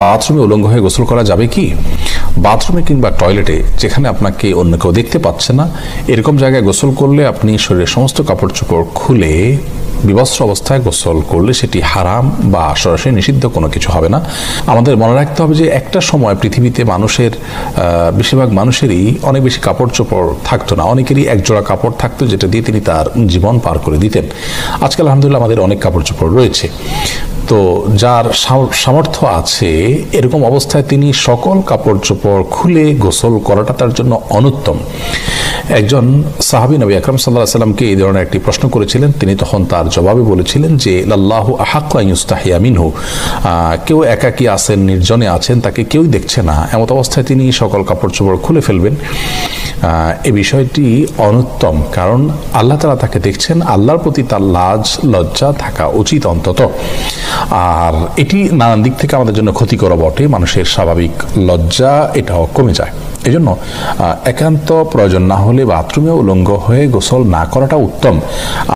বাথরুমে উলঙ্গ হয়ে গোসল করা যাবে কি? বাথরুমে কিংবা টয়লেটে যেখানে আপনাকে অন্য কেউ দেখতে পাচ্ছে না, এরকম জায়গায় গোসল করলে আপনি শরীরের সমস্ত কাপড় চোপড় খুলে বিবস্ত্র অবস্থায় গোসল করলে সেটি হারাম বা সরাসরি নিষিদ্ধ কোনো কিছু হবে না। আমাদের মনে রাখতে হবে যে একটা সময় পৃথিবীতে মানুষের বেশিরভাগ মানুষেরই অনেক বেশি কাপড় চোপড় থাকতো না, অনেকেরই একজোড়া কাপড় থাকতো যেটা দিয়ে তিনি তার জীবন পার করে দিতেন। আজকাল আলহামদুলিল্লাহ আমাদের অনেক কাপড় চোপড় রয়েছে। তো যার সামর্থ্য আছে এরকম অবস্থায় তিনি সকল কাপড় চোপড় খুলে গোসল করাটা তার জন্য অনুত্তম। একজন সাহাবী নবী আকরাম সাল্লাল্লাহু আলাইহি সাল্লামকে এই ধরনের একটি প্রশ্ন করেছিলেন। তিনি তখন তার জবাবে বলেছিলেন যে লাল্লাহু আহাক্কু আন ইউস্তাহিয়া মিনহু, কেউ একাকী আছেন, নির্জনে আছেন, তাকে কেউ দেখছে না, এমত অবস্থায় তিনি সকল কাপড় চোপড় খুলে ফেলবেন। এই বিষয়টি অনুত্তম, কারণ আল্লাহ তাআলা তাকে দেখছেন, আল্লাহর প্রতি তার লাজ লজ্জা থাকা উচিত অন্তত। আর এটি নানান দিক থেকে আমাদের জন্য ক্ষতিকর বটে, মানুষের স্বাভাবিক লজ্জা এটাও কমে যায়। এই জন্য একান্ত প্রয়োজন না হলে বাথরুমে উলঙ্গ হয়ে গোসল না করাটা উত্তম।